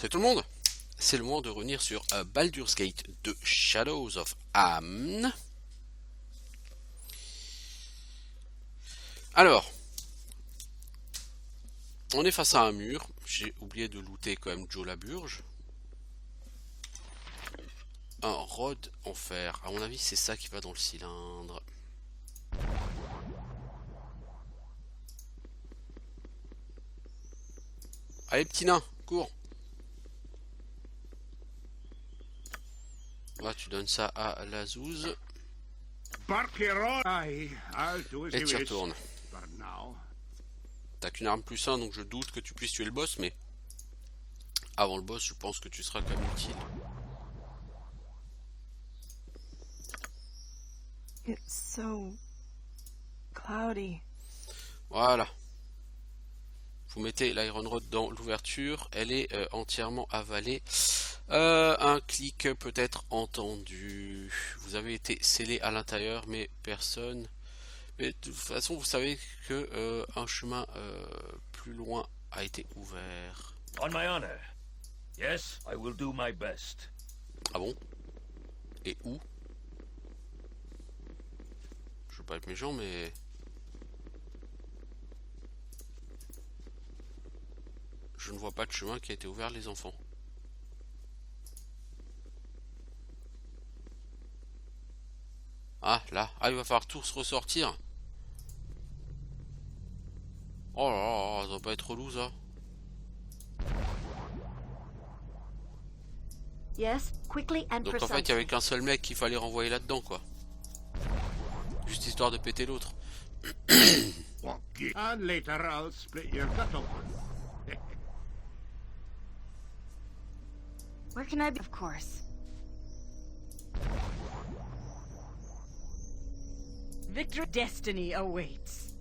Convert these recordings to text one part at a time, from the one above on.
C'est tout le monde. C'est le moment de revenir sur Baldur's Gate 2 Shadows of Amn. Alors, on est face à un mur. J'ai oublié de looter quand même Joe Laburge. Un rod en fer. À mon avis, c'est ça qui va dans le cylindre. Allez, petit nain, cours. Là, tu donnes ça à la zouze. Et tu retournes. T'as qu'une arme plus 1, donc je doute que tu puisses tuer le boss, mais avant le boss, je pense que tu seras quand même utile. It's so cloudy. Voilà. Vous mettez l'Iron Rod dans l'ouverture, elle est entièrement avalée. Un clic peut être entendu. Vous avez été scellé à l'intérieur, mais personne. Mais de toute façon, vous savez que un chemin plus loin a été ouvert. On my honor. Yes, I will do my best. Ah bon? Et où? Je veux pas être méchant, mais je ne vois pas de chemin qui a été ouvert, les enfants. Ah, là. Ah, il va falloir tous ressortir. Oh là là, ça doit pas être relou, ça. Yes, quickly and Donc en fait, il y avait qu'un seul mec qu'il fallait renvoyer là-dedans, quoi. Juste histoire de péter l'autre. And later I'll split your gut open. Where can I be? Of course. Victor destiny awaits.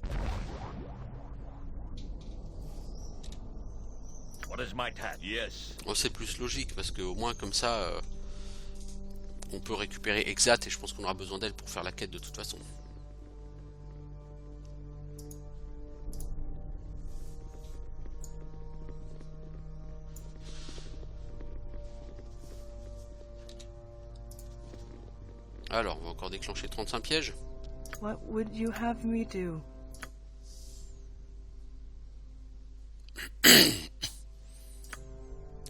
What is my task? Yes. Oh, c'est plus logique, parce qu'au moins, comme ça, on peut récupérer Exat, et je pense qu'on aura besoin d'elle pour faire la quête de toute façon. Alors, on va encore déclencher 35 pièges. What would you have me do?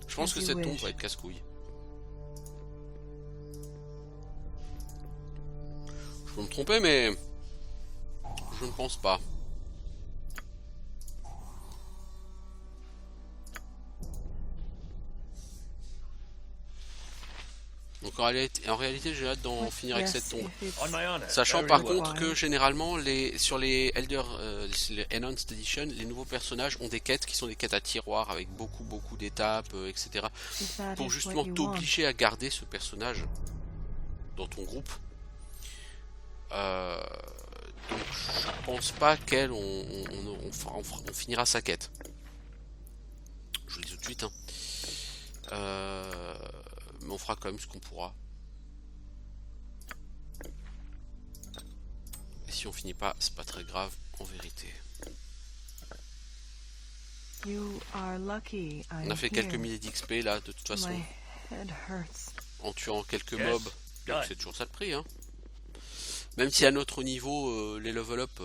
Je pense que cette tombe va être casse-couille. Je peux me tromper, mais je ne pense pas. Donc en réalité j'ai hâte d'en finir avec cette tombe. On my honor. Sachant Very par well. contre que généralement sur les Elder, les Enhanced Edition, les nouveaux personnages ont des quêtes qui sont des quêtes à tiroir avec beaucoup d'étapes, etc. Pour justement t'obliger à garder ce personnage dans ton groupe. Donc je pense pas qu'elle on finira sa quête. Je vous le dis tout de suite. Hein. Mais on fera quand même ce qu'on pourra. Et si on finit pas, c'est pas très grave en vérité. On a fait quelques milliers d'XP là de toute façon. En tuant quelques mobs. Donc c'est toujours ça le prix. Hein. Même si à notre niveau, les level up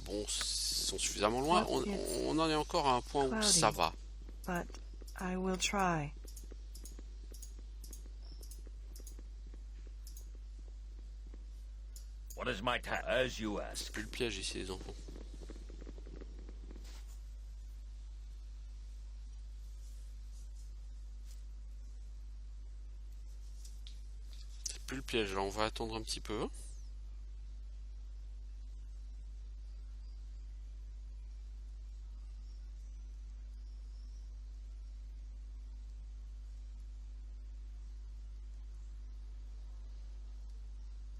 bon, sont suffisamment loin, on en est encore à un point où ça va. But I will try. What is my task? As you ask. Plus le piège ici les enfants. C'est plus le piège, là on va attendre un petit peu.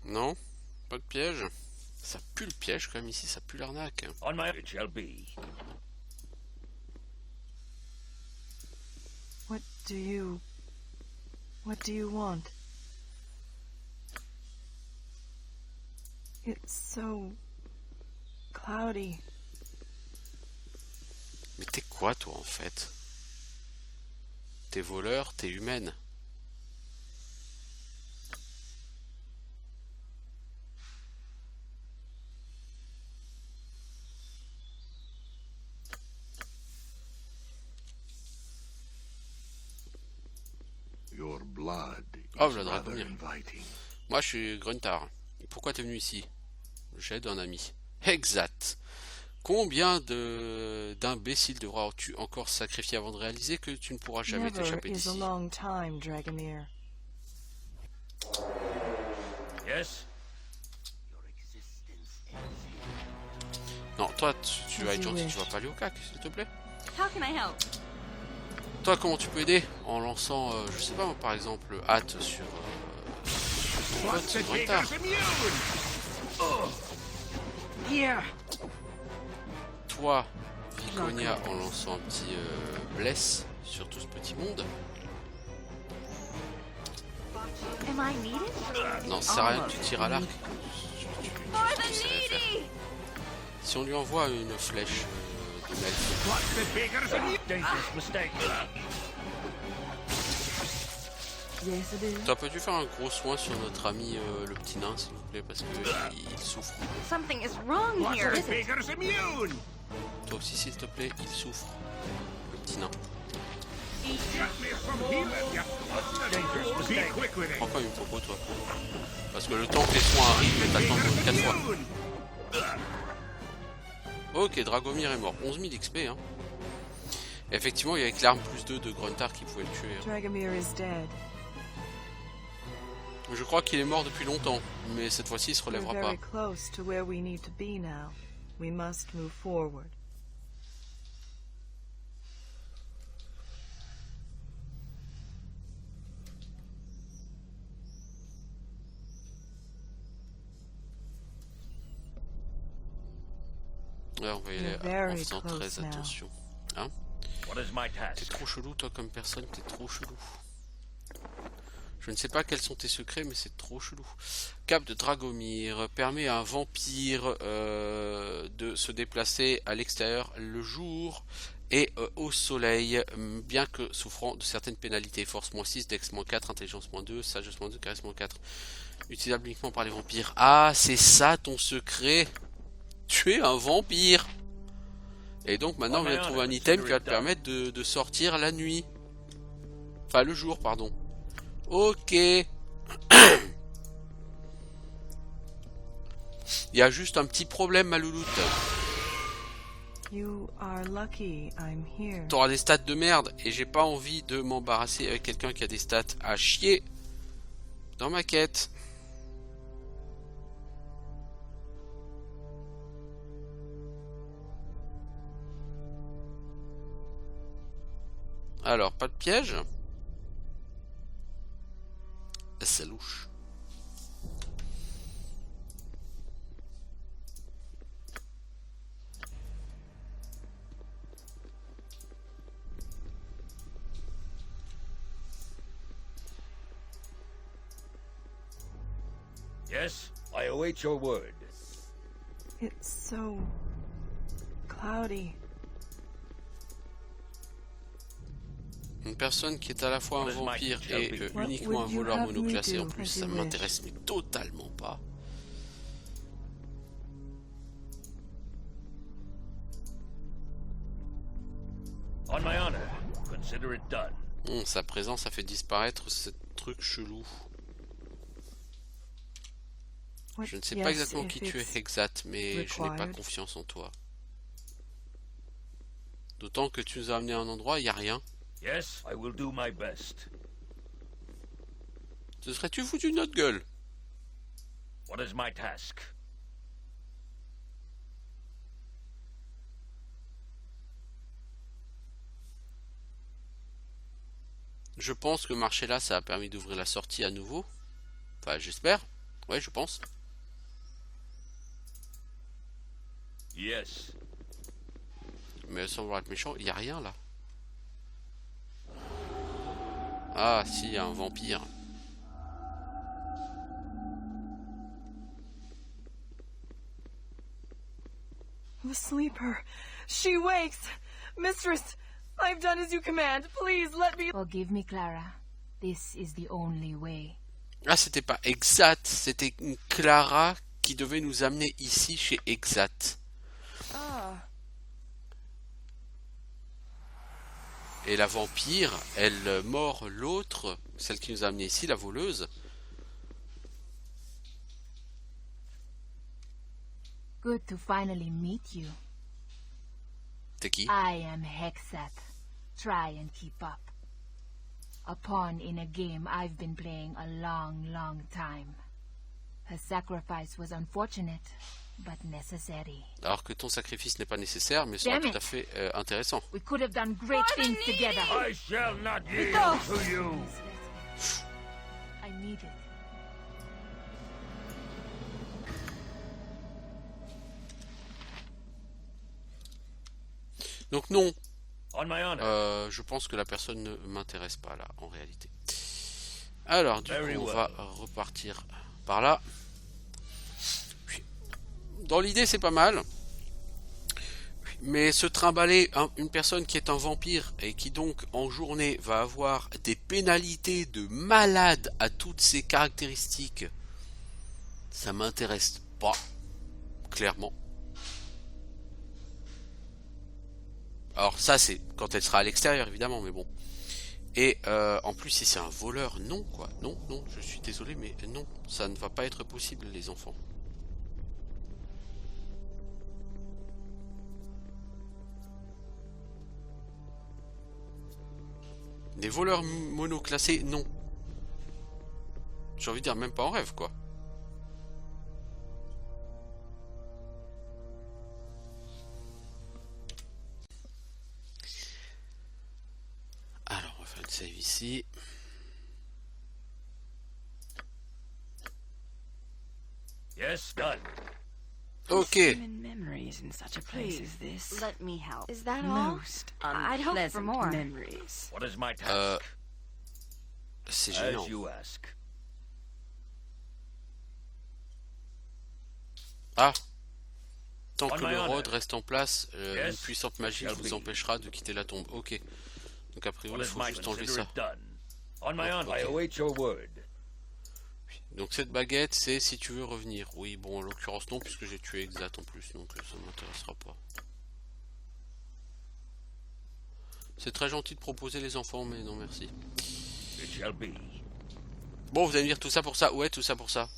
Non, pas de piège. Ça pue le piège quand même ici, ça pue l'arnaque. On my it shall be. What do you want? It's so cloudy. Mais t'es quoi toi en fait? t'es voleur, t'es humaine. Your blood Oh, is le rather Dragomir. inviting. Moi, je suis Gruntar. Et pourquoi t'es venu ici? J'aide un ami. Exact. Combien d'imbéciles devras-tu encore sacrifier avant de réaliser que tu ne pourras jamais Never t'échapper is d'ici? a long time, Dragomir. Yes? Non, toi, tu vas As être you gentil, wish. tu vas pas aller au cac, s'il te plaît. How can I help? Toi, comment tu peux aider? En lançant, je sais pas, moi, par exemple, hâte sur ton What's pote the Gruntar. Taker's immune? Here! Toi, Viconia, en lançant un petit bless sur tout ce petit monde. Am I needed? Non, ça sert à rien que tu tires à l'arc. For the Tu sais rien faire. needy! Si on lui envoie une flèche de Melf, What's the Taker's immune? Dangerous mistake. Yes, it is. t'aurais pas dû faire un gros soin sur notre ami le petit nain, s'il vous plaît, parce que il souffre. Something is wrong What's here, the isn't it? Taker's immune? Toi aussi, s'il te plaît, il souffre. Le petit nain. Get me from healing ya. Dangerous Be mistake. quick with it. Prends pas une propos, toi. Parce que le temps que les soins arrivent, t'as le temps de 4 fois. Immune. Ok, Dragomir est mort. 11 000 XP, hein. Effectivement, il y avait que l'arme plus 2 de Gruntar qui pouvait le tuer. Hein. Dragomir is dead. Je crois qu'il est mort depuis longtemps, mais cette fois-ci, il se We're relèvera pas. very close to where we need to be now. We must move forward. Ouais, on va y aller You're en very faisant close très now. attention. What is my T'es task? trop chelou, toi, comme personne, t'es trop chelou. Je ne sais pas quels sont tes secrets, mais c'est trop chelou. Cap de Dragomir permet à un vampire de se déplacer à l'extérieur le jour et au soleil, bien que souffrant de certaines pénalités. Force -6, Dex -4, Intelligence -2, Sagesse -2, Charisme -4. Utilisable uniquement par les vampires. Ah, c'est ça ton secret. Tu es un vampire. Et donc maintenant, on vient de trouver un item qui va te permettre de sortir la nuit. Enfin, le jour, pardon. Ok. Il y a juste un petit problème, ma louloute. You are lucky I'm here. T'auras des stats de merde et j'ai pas envie de m'embarrasser avec quelqu'un qui a des stats à chier dans ma quête. Alors, pas de piège. C'est louche. Yes? I await your word. It's so cloudy. Une personne qui est à la fois un vampire et uniquement un voleur monoclassé en plus, ça m'intéresse mais totalement pas. On my honor, consider it done. Sa présence a fait disparaître ce truc chelou. What- Je ne sais yes, pas exactement if qui tu it's es exact, mais je n'ai pas required. confiance en toi. D'autant que tu nous as amené à un endroit, il n'y a rien. Yes, I will do my best. Te serais-tu foutu de notre gueule? What is my task? Je pense que marcher là, ça a permis d'ouvrir la sortie à nouveau. Enfin, j'espère. Ouais, je pense. Yes. Mais sans vouloir être méchant, il n'y a rien là. Ah, si, il y a un vampire. The sleeper. She wakes. Mistress, I've done as you command. Please let me. Forgive me, Clara. This is the only way. Ah, c'était pas Exat, c'était Clara qui devait nous amener ici chez Exat. Et la vampire, elle mord l'autre, celle qui nous a amené ici, la voleuse. Good to finally meet you. T'es qui? I am Hexat. Try and keep up. A pawn in a game I've been playing a long time. Her sacrifice was unfortunate, but necessary. Alors que ton sacrifice n'est pas nécessaire, mais sera Damn tout à it. fait intéressant. We could have done great things together. I shall not yield to you. I need it. Donc non, On my honor. je pense que la personne ne m'intéresse pas là, en réalité. Alors, du Very coup, on well. va repartir par là. Puis, dans l'idée, c'est pas mal. Mais se trimballer une personne qui est un vampire et qui donc en journée va avoir des pénalités de malade à toutes ses caractéristiques, ça m'intéresse pas, clairement. Alors ça c'est quand elle sera à l'extérieur évidemment, mais bon. Et en plus si c'est un voleur, non quoi, non, je suis désolé mais non, ça ne va pas être possible les enfants. Des voleurs monoclassés, non. J'ai envie de dire même pas en rêve quoi. Alors on va faire une save ici. Yes, done. Ok. In memories in such a place as this. Let me help. Is that all? Most I'd hope for unpleasant more. memories. What is my task? C'est gênant. As you ask. Ah. Tant On que my le honor. rod reste en place, une Yes, puissante magie shall vous be. empêchera de quitter la tombe. Ok. Donc a priori What il is faut my juste enlever consider ça. it done. On my Oh, honor. I okay. await your word. Donc cette baguette c'est si tu veux revenir. Oui bon en l'occurrence non puisque j'ai tué Exat en plus donc ça ne m'intéressera pas. C'est très gentil de proposer les enfants mais non merci. It shall be. Bon vous allez me dire tout ça pour ça. Ouais tout ça pour ça.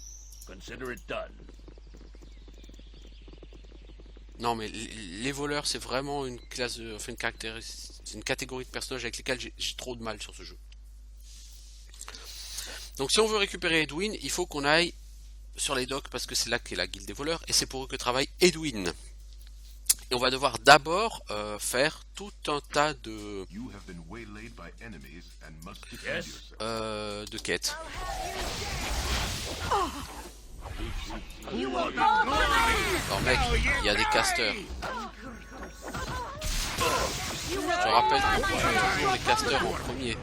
Consider it done. Non mais les voleurs c'est vraiment une classe, enfin une catégorie de personnages avec lesquels j'ai trop de mal sur ce jeu. Donc si on veut récupérer Edwin, il faut qu'on aille sur les docks parce que c'est là qu'est la guilde des voleurs et c'est pour eux que travaille Edwin. Et on va devoir d'abord faire tout un tas de Yes. de quêtes. Alors mec, il y a des casters. Je te rappelle qu'on tue toujours les casters en premier.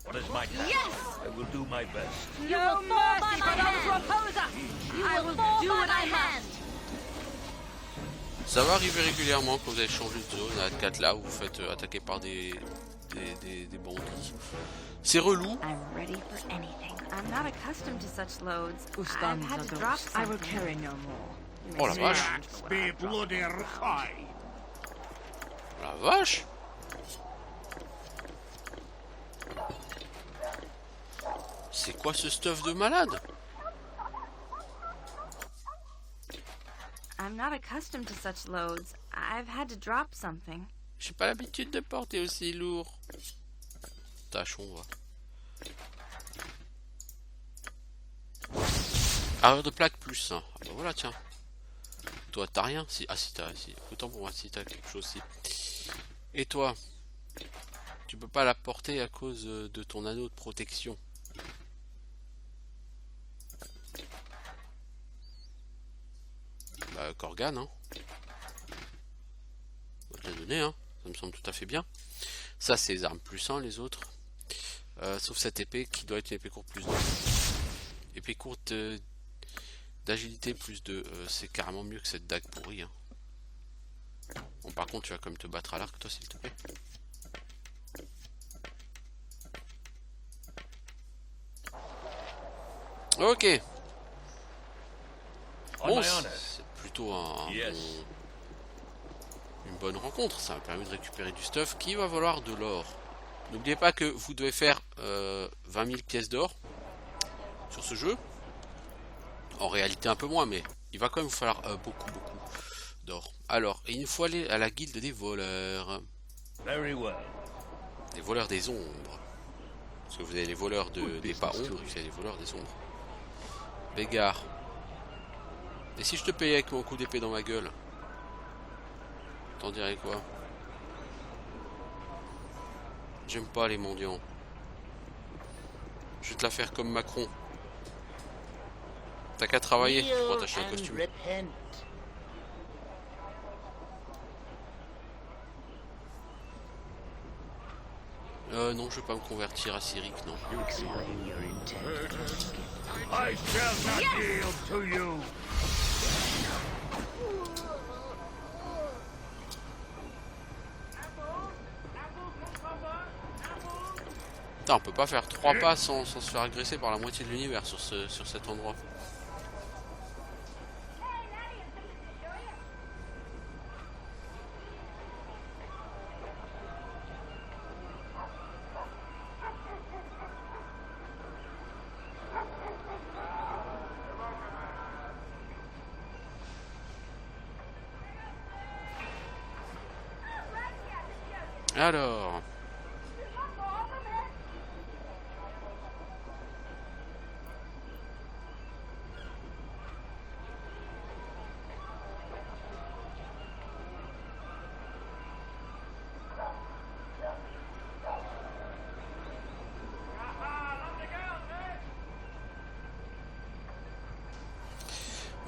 What is my task? I will do my best. You will fall by my hand. I will do what I hand. Ça va arriver régulièrement quand vous avez changé de zone à 4 là où vous faites attaquer par des bandits. C'est relou. I'm ready for anything. I'm not accustomed to such loads. I've Ustanza had to dos. drop I will something. carry no more. Oh la vache. That's be bloody high. La vache. C'est quoi ce stuff de malade? I'm not accustomed to such loads. I've had to drop something. J'ai pas l'habitude de porter aussi lourd. Tâchons, va. Arrière de plaque plus 1. Ah bah voilà, tiens. Toi, t'as rien? Si. Ah si, t'as. Si. Autant pour moi, si t'as quelque chose, si. Et toi? Tu peux pas la porter à cause de ton anneau de protection. Bah, Corgan, hein. On va te la donner, hein. Ça me semble tout à fait bien. Ça, c'est les armes plus 1, les autres. Sauf cette épée qui doit être une épée courte plus 2. Épée courte d'agilité plus 2. C'est carrément mieux que cette dague pourrie. Hein. Bon, par contre, tu vas quand même te battre à l'arc, toi, s'il te plaît. Ok. Bon, c'est plutôt une bonne rencontre. Ça m'a permis de récupérer du stuff qui va valoir de l'or. N'oubliez pas que vous devez faire 20 000 pièces d'or sur ce jeu. En réalité un peu moins, mais il va quand même vous falloir beaucoup d'or. Alors, il nous faut aller à la guilde des voleurs. Very well. Des voleurs des ombres. Parce que vous avez les voleurs des pas ombres, vous avez les voleurs des ombres. Bégard. Et si je te payais avec mon coup d'épée dans ma gueule? T'en dirais quoi? J'aime pas les mendiants. Je vais te la faire comme Macron. T'as qu'à travailler pour t'acheter un costume. Non, je vais pas me convertir à Cyric, non. I shall not yield to you. Putain, on peut pas faire 3 pas sans se faire agresser par la moitié de l'univers sur cet endroit. Alors...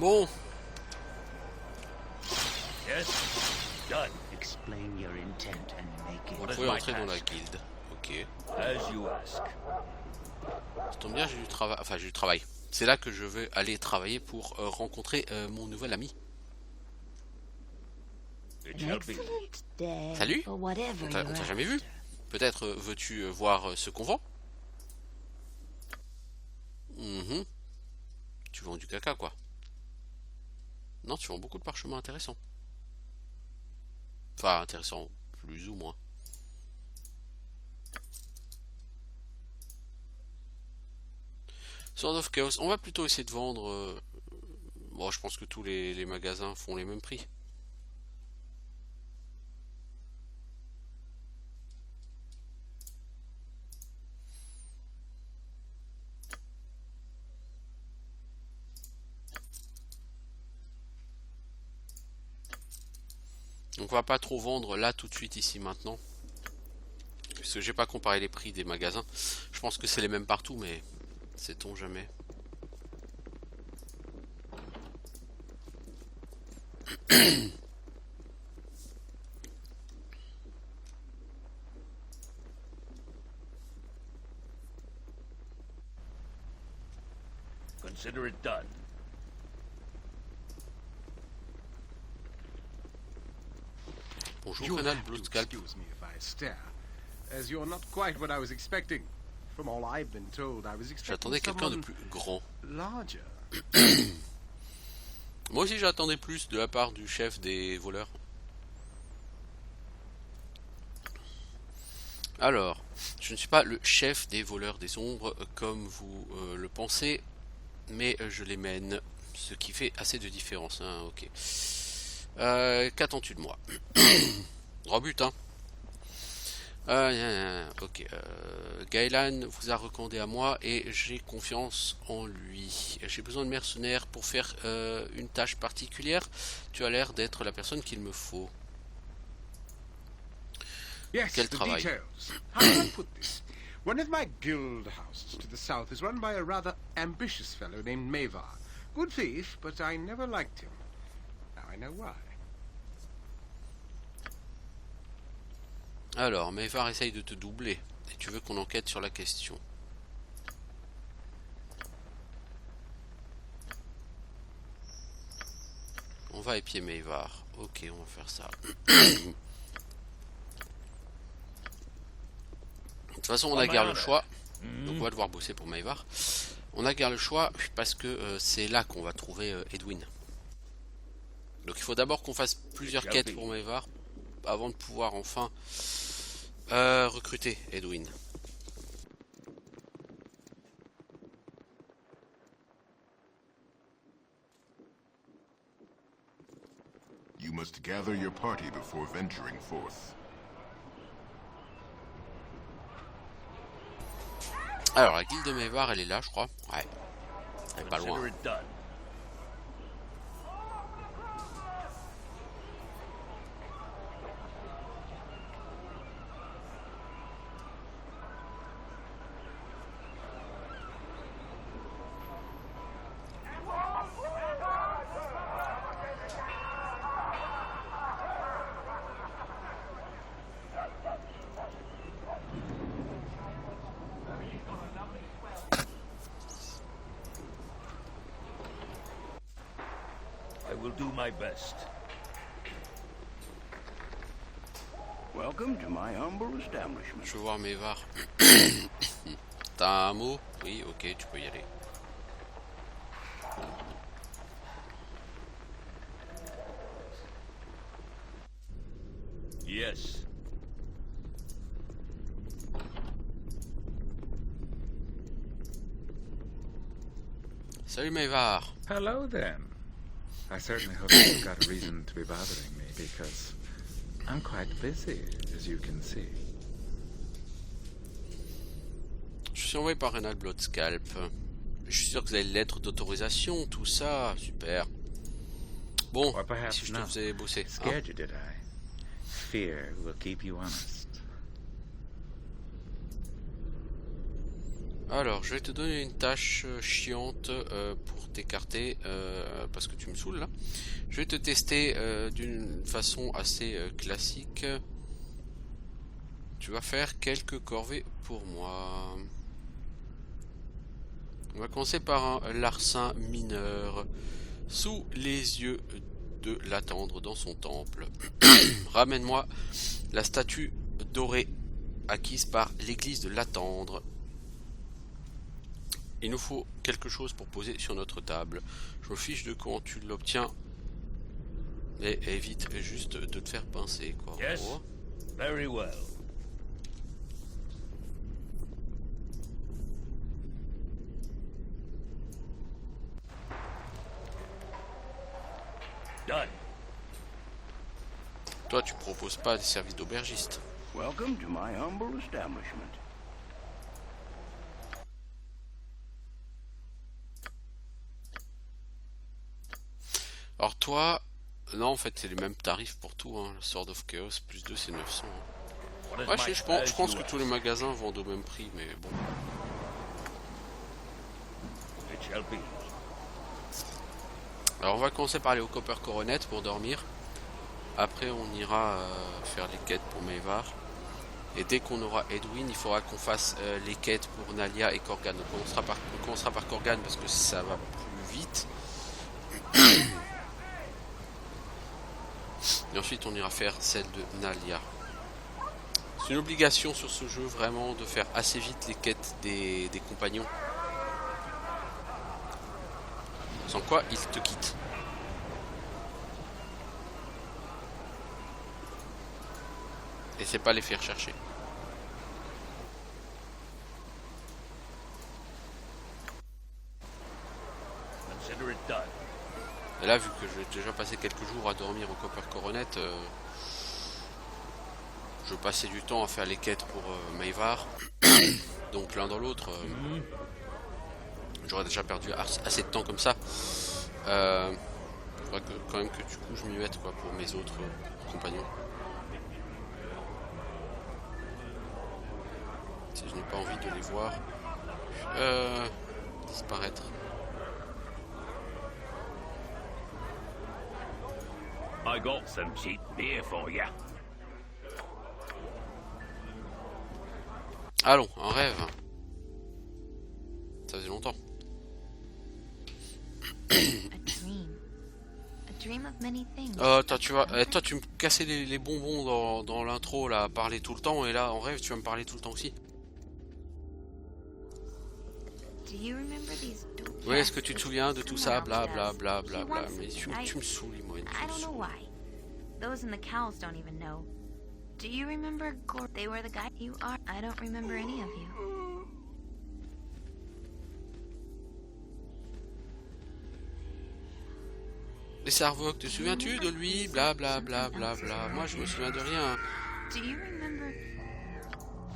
Bon. Yes. Done. Explain your intent and make it. Vous pouvez entrer dans la guilde. Ok. As you ask. Ça tombe bien, j'ai du travail. Enfin, j'ai du travail. C'est là que je vais aller travailler pour rencontrer mon nouvel ami. It shall be. Salut. On t'a jamais vu. Peut-être veux-tu voir ce qu'on vend? Tu vends du caca, quoi. Non, tu vends beaucoup de parchemins intéressants. Enfin, intéressants, plus ou moins. Sword of Chaos, on va plutôt essayer de vendre... Bon, je pense que tous les magasins font les mêmes prix. Donc on va pas trop vendre là tout de suite ici maintenant. Parce que j'ai pas comparé les prix des magasins. Je pense que c'est les mêmes partout, mais sait-on jamais. Consider it done. Bonjour, Canal Blue Scalp. Excuse me if I stare, as you're not quite what I was expecting. From all I've been told, I was expecting J'attendais quelqu'un de someone plus grand. larger. Moi aussi j'attendais plus de la part du chef des voleurs. Alors, je ne suis pas le chef des voleurs des ombres comme vous le pensez, mais je les mène, ce qui fait assez de différence, hein, ok. Qu'attends-tu de moi? Droit but, hein. Ok. Gailan vous a recommandé à moi et j'ai confiance en lui. J'ai besoin de mercenaires pour faire une tâche particulière. Tu as l'air d'être la personne qu'il me faut. Yes, Quel the travail. details. How do I put this? One of my guild houses to the south is run by a rather ambitious fellow named Mavar. Good thief, but I never liked him. Now I know why. Alors, Mavar essaye de te doubler. Et tu veux qu'on enquête sur la question. va épier Mavar. Ok, on va faire ça. De toute façon, on a guère le choix. Donc on va devoir bosser pour Mavar. On a guère le choix parce que c'est là qu'on va trouver Edwin. Donc il faut d'abord qu'on fasse plusieurs quêtes pour Mavar avant de pouvoir enfin recruter Edwin. You must gather your party before venturing forth. Alors la guilde de Mavar, elle est là, je crois. Ouais. Elle est pas loin. Consider it done. I will do my best. Welcome to my humble establishment. Je veux voir Mavar. T'as un mot? Oui, ok, tu peux y aller. Yes. Salut Mavar. Hello then. I certainly hope you've got a reason to be bothering me because I'm quite busy, as you can see. Je suis envoyé par Renal Bloodscalp. Je suis sûr que vous avez les lettres d'autorisation, tout ça, super. Bon, Or perhaps si je te not. faisais bosser. Hein? Scared you, did I? Fear will keep you honest. Alors, je vais te donner une tâche chiante pour t'écarter, parce que tu me saoules là. Je vais te tester d'une façon assez classique. Tu vas faire quelques corvées pour moi. On va commencer par un larcin mineur, sous les yeux de l'attendre dans son temple. Ramène-moi la statue dorée acquise par l'église de l'attendre. Il nous faut quelque chose pour poser sur notre table. Je me fiche de comment tu l'obtiens. Mais évite juste de te faire pincer, quoi. Yes. Oh. Very well. Done. Toi, tu proposes pas des services d'aubergiste. Welcome to my humble establishment. Alors toi, non, en fait, c'est les mêmes tarifs pour tout. Hein. Le Sword of Chaos, plus 2, c'est 900. Hein. What is Ouais, my je pense que as tous les magasins vendent au même prix, mais bon. It shall be. Alors on va commencer par aller au Copper Coronet pour dormir. Après on ira faire les quêtes pour Mavar. Et dès qu'on aura Edwin, il faudra qu'on fasse les quêtes pour Nalia et Corgan. Donc on commencera par Corgan parce que ça va plus vite. Et ensuite on ira faire celle de Nalia. C'est une obligation sur ce jeu vraiment de faire assez vite les quêtes des compagnons. Sans quoi ils te quittent. Et c'est pas les faire chercher. Consider it done. Et là, vu que j'ai déjà passé quelques jours à dormir au Copper Coronet, je passais du temps à faire les quêtes pour Mavar. Donc l'un dans l'autre, j'aurais déjà perdu assez de temps comme ça. Faudrait quand même que du coup je m'y mette quoi, pour mes autres compagnons. Si je n'ai pas envie de les voir disparaître. I got some cheap beer for ya. Allons, un rêve. Ça faisait longtemps. A dream. A dream of many things. Toi tu me cassais les bonbons dans l'intro là, à parler tout le temps, et là en rêve tu vas me parler tout le temps aussi. Do you remember these dope Ouais, est-ce que tu te souviens de tout ça, bla bla does. bla She bla bla, wants mais it, tu right? me saoules, moi, tu I me don't know saoules. why. Those in the cows don't even know. Do you remember They were the guy you are? I don't remember any of you. Les Sarvok, te souviens-tu de lui, bla bla bla bla bla, moi je me souviens de rien. Do you remember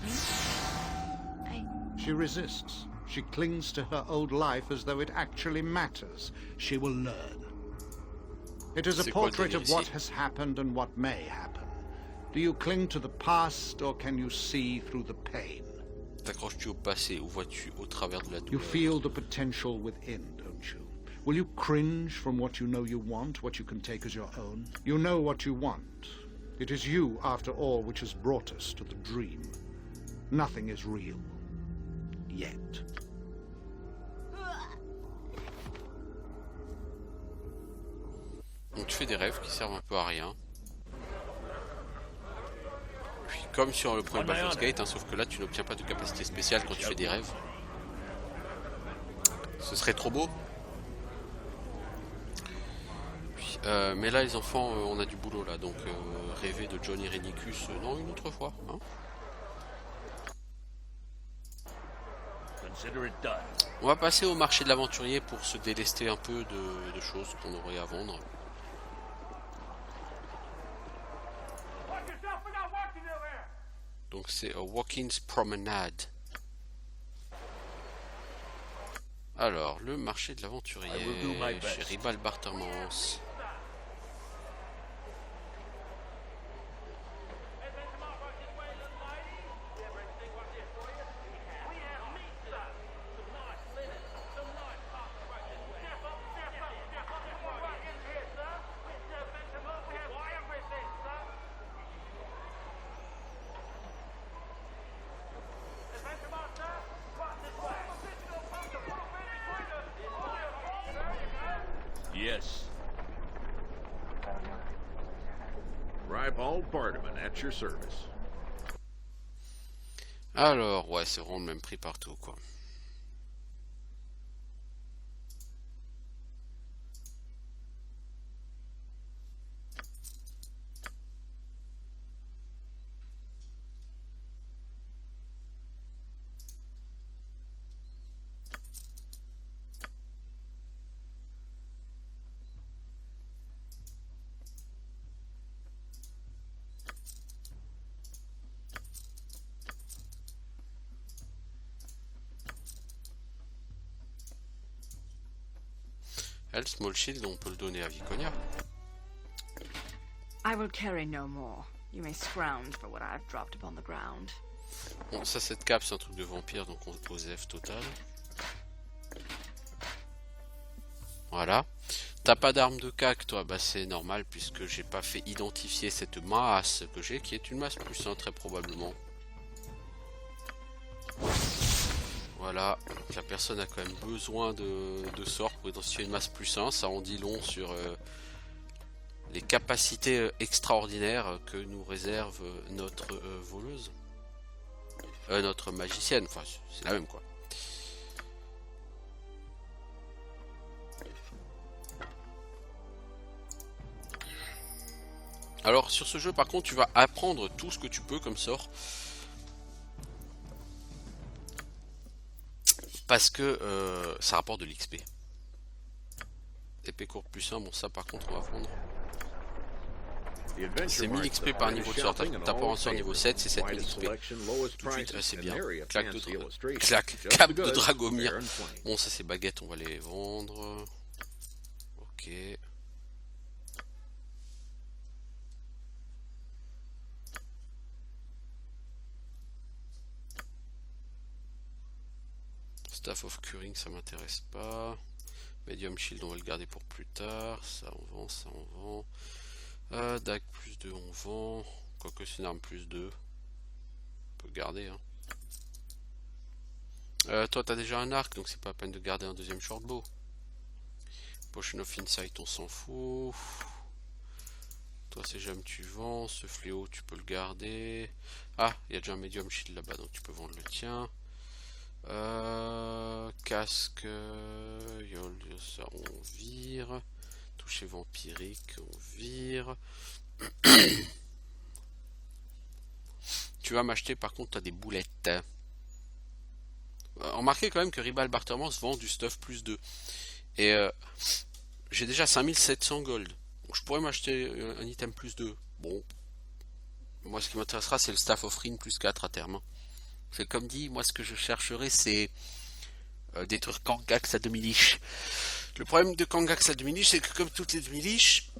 me? She resists. She clings to her old life as though it actually matters. She will learn. It is a C'est quoi le portrait délire of what ici? has happened and what may happen. Do you cling to the past or can you see through the pain? T'accroches-tu au passé ou vois-tu au travers de la You douleur? feel the potential within, don't you? Will you cringe from what you know you want, what you can take as your own? You know what you want. It is you, after all, which has brought us to the dream. Nothing is real. Yet. Donc tu fais des rêves qui servent un peu à rien. Puis comme sur le premier Baldur's Gate, hein, sauf que là tu n'obtiens pas de capacité spéciale quand tu fais des rêves. Ce serait trop beau. Puis, mais là les enfants, on a du boulot là, donc rêver de Johnny Renicus, non, une autre fois. Hein. Consider it done. On va passer au marché de l'aventurier pour se délester un peu de choses qu'on aurait à vendre. Donc c'est Walking's Promenade. Alors, le marché de l'aventurier I will do my best. chez Ribal Bartermans. Yes. Rybald Barterman at your service. Alors, ouais, c'est vraiment le même prix partout, quoi. Elle, Small Shield, on peut le donner à Viconia. I will carry no more. You may scrounge for what I've dropped upon the ground. Bon, ça, cette cape, c'est un truc de vampire, donc on pose F total. Voilà. T'as pas d'arme de cac, toi? Bah, c'est normal, puisque j'ai pas fait identifier cette masse que j'ai, qui est une masse plus 1, très probablement. Voilà, donc la personne a quand même besoin de sorts pour identifier une masse plus 1, ça en dit long sur les capacités extraordinaires que nous réserve notre voleuse. Notre magicienne, enfin c'est la même quoi. Alors sur ce jeu par contre tu vas apprendre tout ce que tu peux comme sort. Parce que ça rapporte de l'XP. Épée courte plus 1, bon ça par contre on va vendre. C'est 1000 XP par niveau de sort. T'as pas un sort niveau 7, c'est 7000 XP. Tout de suite, c'est bien. Cape de Dragomir. Bon ça c'est baguette, on va les vendre. Ok. Staff of Curing, ça m'intéresse pas. Medium Shield, on va le garder pour plus tard. Ça on vend, ça on vend. Dag plus 2, on vend. Quoique c'est une arme plus 2. On peut garder. Hein. Toi, t'as déjà un arc, donc c'est pas la peine de garder un deuxième shortbow. Potion of Insight, on s'en fout. Toi, c'est jamais tu vends. Ce fléau, tu peux le garder. Ah, il y a déjà un Medium Shield là-bas, donc tu peux vendre le tien. Casque, ça on vire. Toucher vampirique, on vire. Tu vas m'acheter, par contre, tu as des boulettes. Remarquez quand même que Ribal Bartermans vend du stuff plus 2. Et j'ai déjà 5700 gold. Donc je pourrais m'acheter un item plus 2. Bon. Moi, ce qui m'intéressera, c'est le Staff of Rin plus 4 à terme. C'est comme dit, moi, ce que je chercherai, c'est détruire Kangax à demi-liche. Le problème de Kangax à demi-liche, c'est que comme toutes les demi-liches,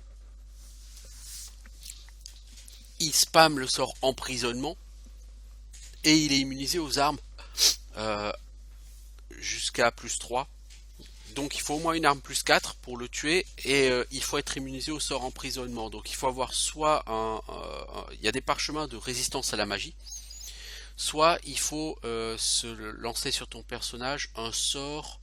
il spamme le sort emprisonnement et il est immunisé aux armes jusqu'à plus 3. Donc il faut au moins une arme plus 4 pour le tuer et il faut être immunisé au sort emprisonnement. Donc il faut avoir soit il y a des parchemins de résistance à la magie, soit il faut se lancer sur ton personnage un sort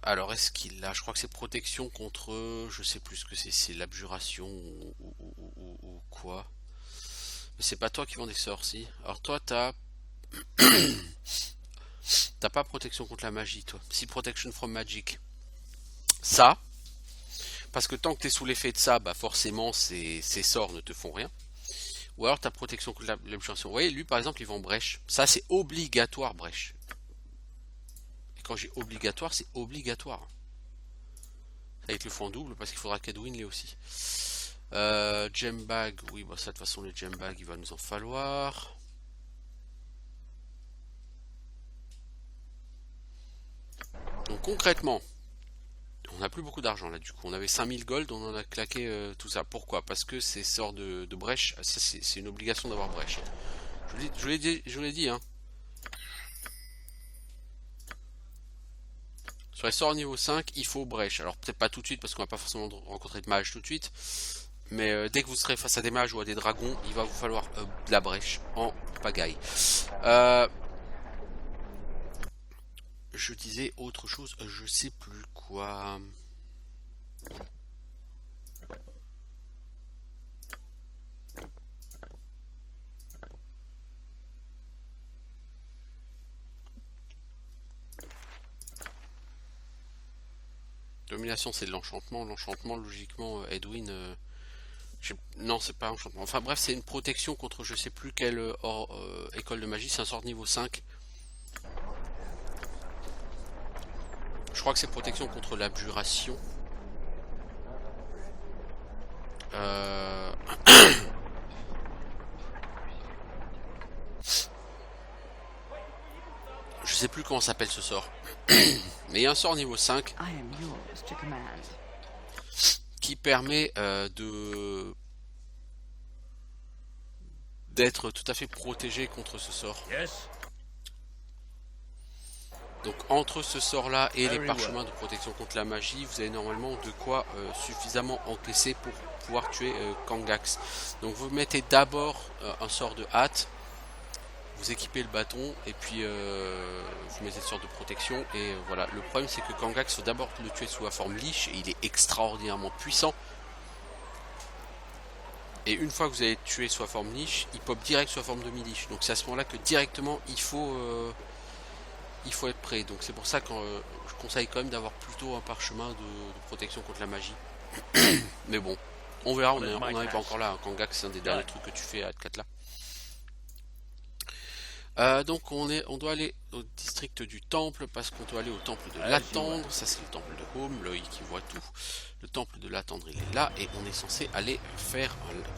alors est-ce qu'il a, je crois que c'est protection contre, je sais plus ce que c'est l'abjuration ou quoi. Mais c'est pas toi qui vends des sorts, si. Alors toi t'as t'as pas protection contre la magie, toi. Si, protection from magic. Ça, parce que tant que t'es sous l'effet de ça, bah forcément ces sorts ne te font rien. Ou alors t'as protection contre l'abjuration. Vous voyez, lui par exemple il vend brèche. Ça c'est obligatoire brèche. Et quand j'ai obligatoire, c'est obligatoire. Ça, il te le faut en double parce qu'il faudra qu'Edwin l'ait aussi. Gembag, oui, bah ça de toute façon les Gembag il va nous en falloir. Donc concrètement, on n'a plus beaucoup d'argent là du coup. On avait 5000 gold, on en a claqué tout ça. Pourquoi? Parce que ces sorts de brèche, c'est une obligation d'avoir brèche. Je vous l'ai dit, hein. Sur les sorts niveau 5, il faut brèche. Alors peut-être pas tout de suite parce qu'on va pas forcément rencontrer de mage tout de suite. Mais dès que vous serez face à des mages ou à des dragons, il va vous falloir de la brèche en pagaille. Je disais autre chose, je sais plus quoi. Domination, c'est de l'enchantement. L'enchantement, logiquement, Edwin... non, c'est pas un enchantement. Enfin bref, c'est une protection contre je sais plus quelle école de magie. C'est un sort niveau 5. Je crois que c'est protection contre l'abjuration. Je sais plus comment s'appelle ce sort. Mais il y a un sort niveau 5 qui permet d'être tout à fait protégé contre ce sort. Donc entre ce sort là et les parchemins de protection contre la magie, vous avez normalement de quoi suffisamment encaisser pour pouvoir tuer Kangax. Donc vous mettez d'abord un sort de hâte, vous équipez le bâton et puis vous mettez le sort de protection et voilà. Le problème c'est que Kangax, faut d'abord le tuer sous la forme liche et il est extraordinairement puissant. Et une fois que vous avez tué sous la forme liche, il pop direct sous la forme demi-liche. Donc c'est à ce moment là que directement il faut être prêt. Donc c'est pour ça que je conseille quand même d'avoir plutôt un parchemin de protection contre la magie. Mais bon, on verra, on n'en est pas encore là. Kangax, c'est un des derniers trucs que tu fais à 4 là. Donc on doit aller au district du temple parce qu'on doit aller au temple de l'attendre. Ça c'est le temple de Home, l'œil qui voit tout. Le temple de l'attendre il est là et on est censé aller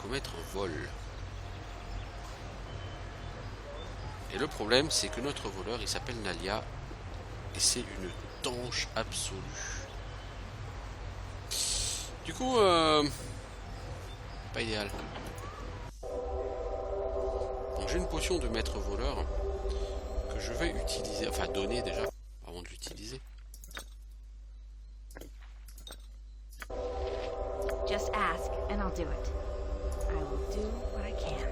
commettre un vol. Et le problème c'est que notre voleur il s'appelle Nalia et c'est une tanche absolue. Du coup pas idéal. Donc j'ai une potion de maître voleur que je vais utiliser, enfin donner déjà avant de l'utiliser. Just ask and I'll do it. I will do what I can.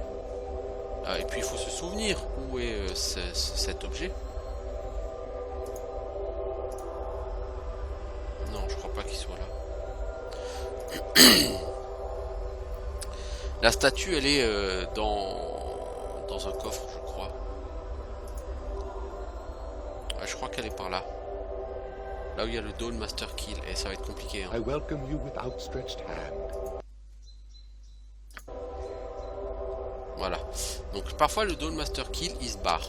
Et puis il faut se souvenir où est cet objet. Non, je crois pas qu'il soit là. La statue, elle est dans un coffre, je crois. Je crois qu'elle est par là. Là où il y a le Dawn Master Kill. Et ça va être compliqué. Hein. I welcome you with outstretched hand. Voilà. Donc parfois le Dawn Master Kill, il se barre.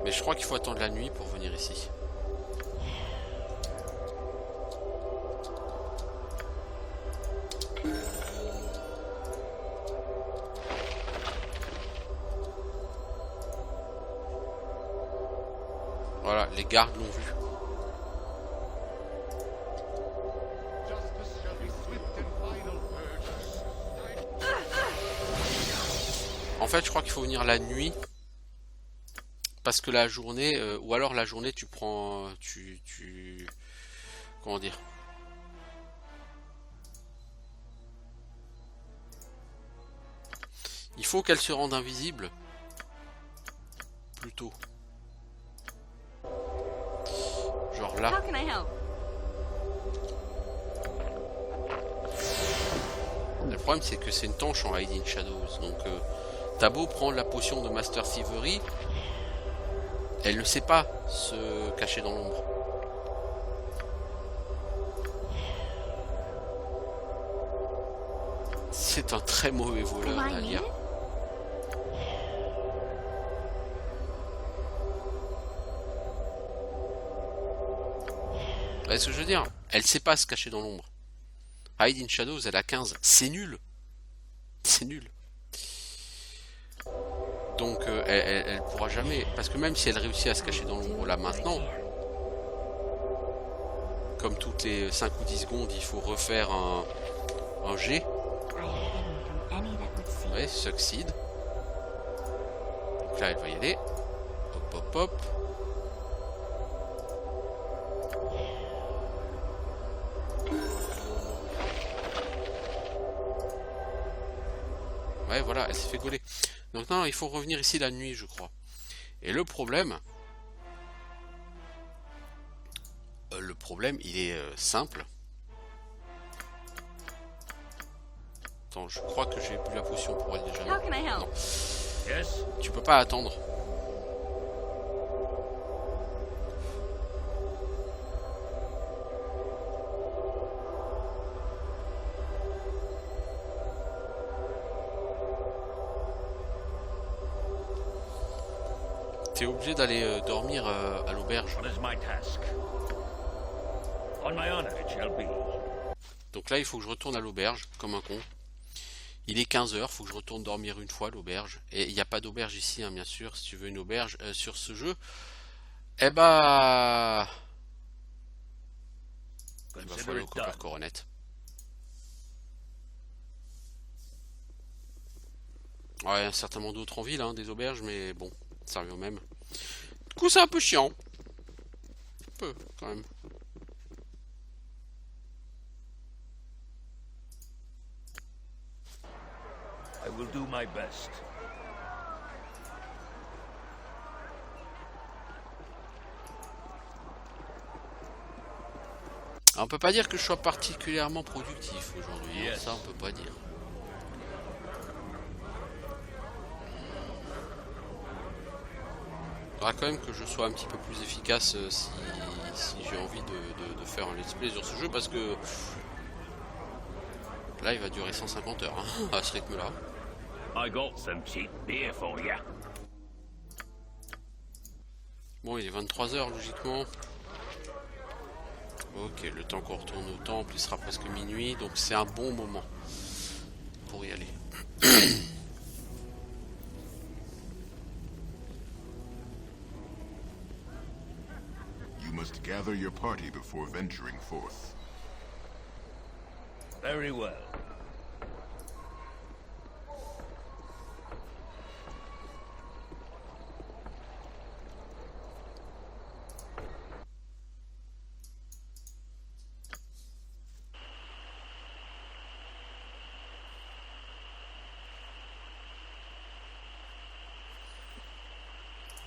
Mais je crois qu'il faut attendre la nuit pour venir ici. Voilà, les gardes l'ont vu. En fait, je crois qu'il faut venir la nuit. Parce que la journée, ou alors la journée, tu prends... Comment dire? Il faut qu'elle se rende invisible. Plutôt. Genre là. Le problème c'est que c'est une tanche en Hide in Shadows. Donc t'as beau prendre la potion de Master Thievery, elle ne sait pas se cacher dans l'ombre. C'est un très mauvais voleur, Dahlia. Vous voyez ce que je veux dire? Elle sait pas se cacher dans l'ombre. Hide in Shadows, elle a 15. C'est nul. C'est nul. Donc elle pourra jamais. Parce que même si elle réussit à se cacher dans l'ombre là maintenant, comme toutes les 5 ou 10 secondes, il faut refaire un jet. Ouais, succeed. Donc là, elle va y aller. Hop, hop, hop. Ouais, voilà, elle s'est fait gauler. Donc non, il faut revenir ici la nuit, je crois. Et le problème, il est simple. Attends, je crois que j'ai bu la potion pour elle déjà. Non. Tu peux pas attendre. T'es obligé d'aller dormir à l'auberge. Donc là, il faut que je retourne à l'auberge, comme un con. Il est 15h, faut que je retourne dormir une fois à l'auberge. Et il n'y a pas d'auberge ici, hein, bien sûr. Si tu veux une auberge sur ce jeu, eh bah... il va falloir au Copper Coronet. Ouais, il y a certainement d'autres en ville, hein, des auberges, mais bon, ça revient au même. Du coup, c'est un peu chiant. Un peu, quand même. I will do my best. Alors, on peut pas dire que je sois particulièrement productif aujourd'hui. Yes. Ça, on peut pas dire. Il faudra quand même que je sois un petit peu plus efficace si j'ai envie de faire un let's play sur ce jeu, parce que là il va durer 150 heures hein, à ce rythme là. Bon, il est 23h logiquement. Ok, le temps qu'on retourne au temple, il sera presque minuit, donc c'est un bon moment pour y aller. You must gather your party before venturing forth. Very well.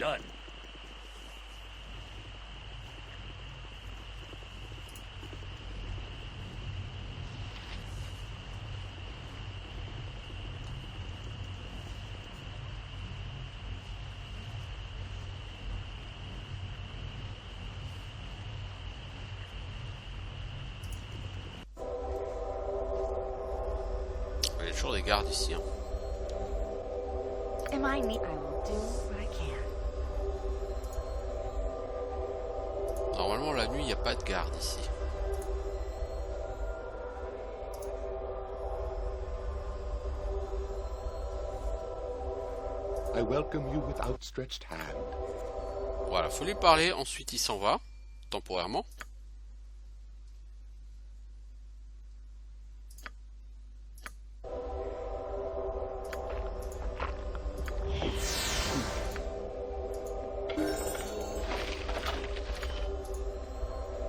Done. Il y a toujours des gardes ici. Hein. Am I neat? I will do what I can. Normalement, la nuit, il n'y a pas de garde ici. I welcome you with outstretched hand. Voilà, faut lui parler, ensuite il s'en va, temporairement.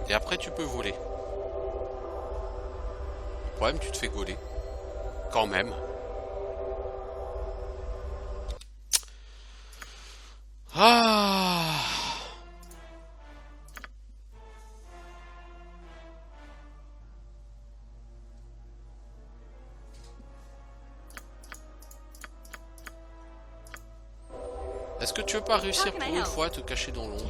Et après tu peux voler. Le problème, tu te fais gauler. Quand même. Ah. Est-ce que tu veux pas réussir pour une fois à te cacher dans l'ombre?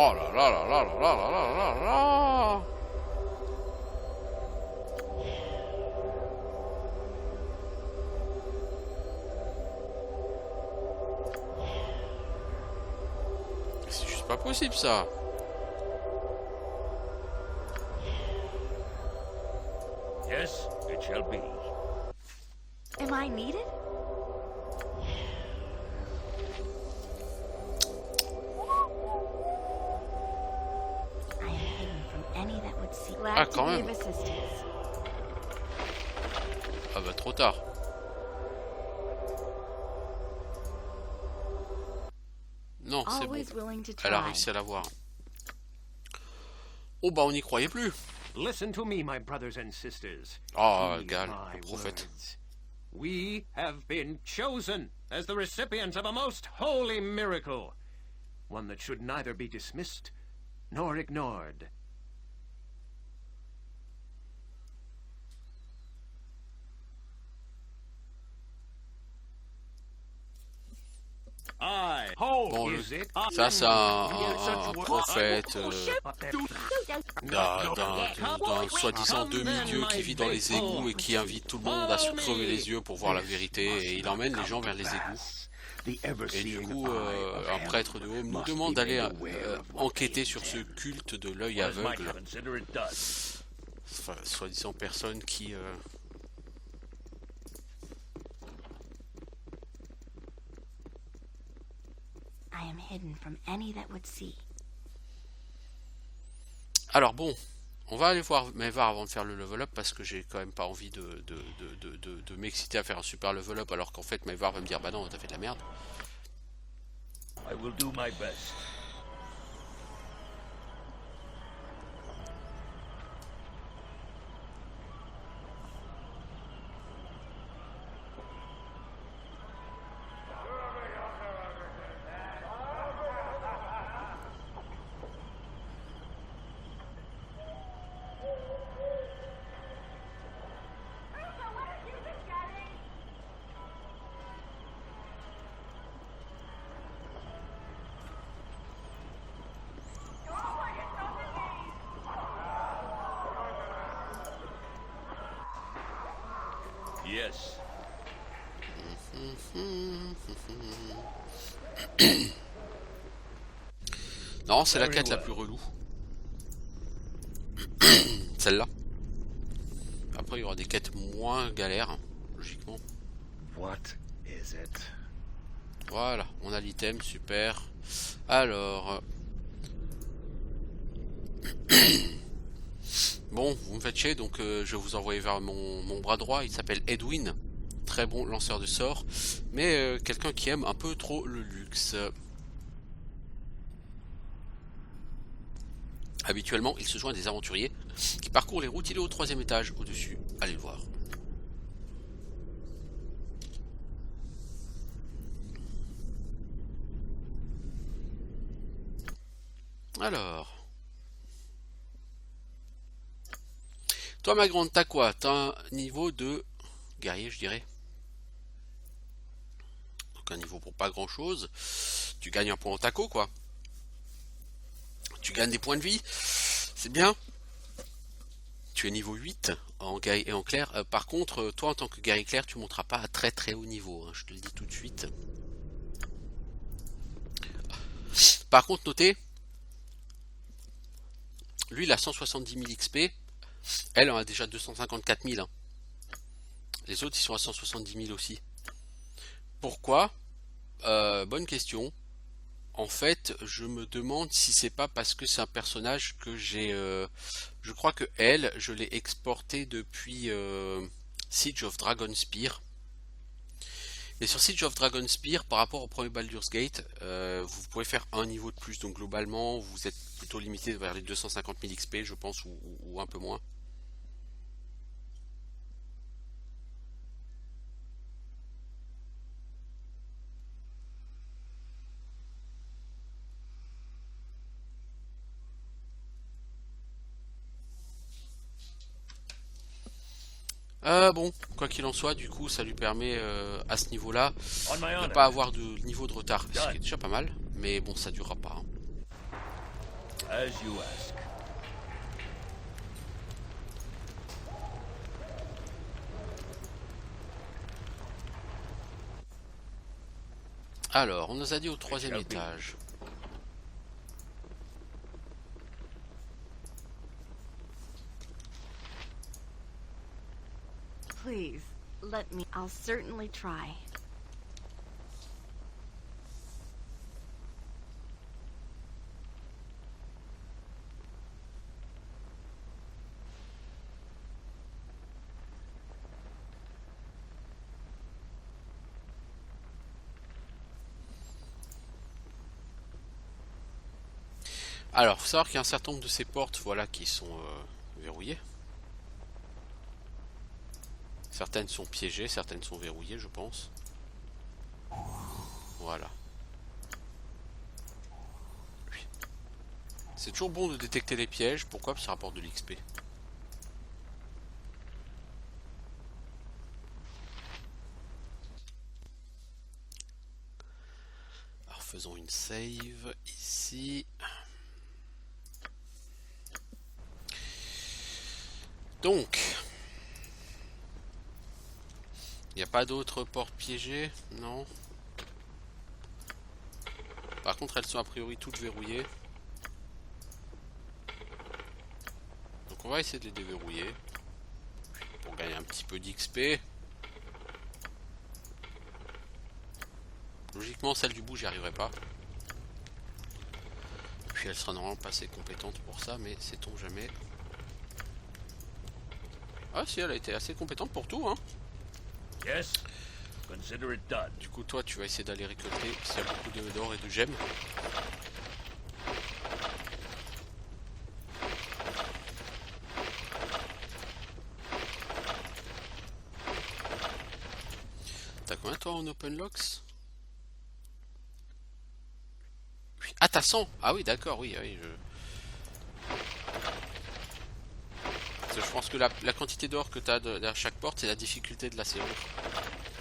Oh là là là là là là là là là là. C'est juste pas possible ça. Yes, it shall be. Am I needed? Ah, quand même. Ah bah trop tard. Non, c'est bon. Elle a réussi à l'avoir. Oh bah on n'y croyait plus. Listen to me, my brothers and sisters. Ah, Gal, le prophète. We have been chosen as the recipients of a most holy miracle, one that should neither be dismissed nor ignored. Bon, ça c'est un prophète d'un soi-disant demi-dieu qui vit dans les égouts et qui invite tout le monde à se crever les yeux pour voir la vérité, et il emmène les gens vers les égouts. Et du coup, un prêtre de haut nous demande d'aller enquêter sur ce culte de l'œil aveugle. Enfin, soi-disant personne qui... Alors bon, on va aller voir Mavar avant de faire le level up, parce que j'ai quand même pas envie de m'exciter à faire un super level up alors qu'en fait Mavar va me dire bah non, t'as fait de la merde. I will do my best. Yes. Non, c'est la quête la plus relou. Celle-là. Après, il y aura des quêtes moins galères, logiquement. What is it? Voilà, on a l'item, super. Alors... Bon, Bon, vous me faites chier, donc je vais vous envoyer vers mon bras droit. Il s'appelle Edwin. Très bon lanceur de sorts, mais quelqu'un qui aime un peu trop le luxe. Habituellement, il se joint à des aventuriers qui parcourent les routes. Il est au 3e étage, au-dessus. Allez le voir. Alors... Toi, ma grande, t'as quoi? T'as un niveau de guerrier, je dirais. Donc un niveau pour pas grand chose. Tu gagnes un point en taco, quoi. Tu gagnes des points de vie. C'est bien. Tu es niveau 8 en guerrier et en clair. Par contre, toi, en tant que guerrier clair, tu monteras pas à très très haut niveau. Hein, je te le dis tout de suite. Par contre, notez. Lui, il a 170 000 XP. Elle en a déjà 254 000. Hein. Les autres, ils sont à 170 000 aussi. Pourquoi? Bonne question. En fait, je me demande si c'est pas parce que c'est un personnage que j'ai... je crois que elle, je l'ai exporté depuis Siege of Dragonspear. Mais sur Siege of Dragonspear, par rapport au premier Baldur's Gate, vous pouvez faire un niveau de plus. Donc globalement, vous êtes plutôt limité vers les 250 000 XP, je pense, ou un peu moins. Bon, quoi qu'il en soit, du coup, ça lui permet à ce niveau-là de ne pas avoir de niveau de retard, ce qui est déjà pas mal, mais bon, ça durera pas. Hein. As you ask. Alors, on nous a dit au 3e étage. Please, let me. I'll certainly try. Alors, faut savoir qu'il y a un certain nombre de ces portes, voilà, qui sont verrouillées. Certaines sont piégées, certaines sont verrouillées, je pense. Voilà. Oui. C'est toujours bon de détecter les pièges. Pourquoi? Parce que ça rapporte de l'XP. Alors, faisons une save ici. Donc... il n'y a pas d'autres portes piégées? Non. Par contre, elles sont a priori toutes verrouillées. Donc on va essayer de les déverrouiller. Pour gagner un petit peu d'XP. Logiquement, celle du bout, j'y arriverai pas. Puis elle sera normalement pas assez compétente pour ça, mais sait-on jamais. Ah si, elle a été assez compétente pour tout, hein. Yes, consider it done. Du coup, toi, tu vas essayer d'aller récolter s'il y a beaucoup d'or et de gemmes. T'as combien toi en open locks? Ah, t'as 100. Ah oui, d'accord, oui, oui, je pense que la quantité d'or que tu as derrière chaque porte, c'est la difficulté de la serrure.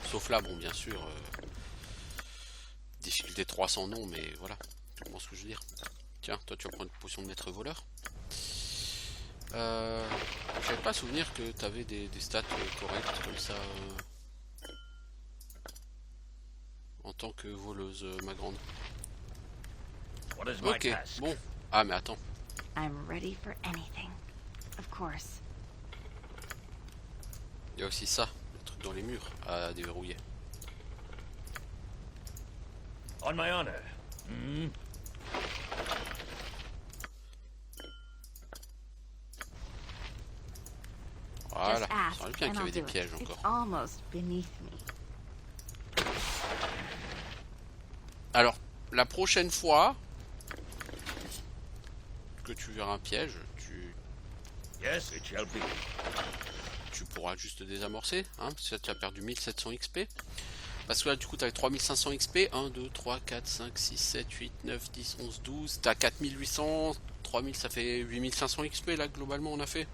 Sauf là, bon, bien sûr, difficulté 300, non, mais voilà, tu comprends ce que je veux dire. Tiens, toi, tu vas prendre une potion de maître voleur. J'avais pas souvenir que tu avais des stats correctes comme ça en tant que voleuse, ma grande. Ok, bon. Ah, mais attends. I'm ready for anything. Of course. Il y a aussi ça, le truc dans les murs à déverrouiller. On my honor. Voilà, Just ask, ça aurait bien and qu'il y avait I'll des do it. pièges It's encore. almost beneath me. Alors, la prochaine fois que tu verras un piège, Yes, it shall be. tu pourras juste désamorcer, hein, parce que tu as perdu 1700 XP. Parce que là, du coup, tu as 3500 XP. 1, 2, 3, 4, 5, 6, 7, 8, 9, 10, 11, 12. Tu as 4800, 3000, ça fait 8500 XP, là, globalement, on a fait.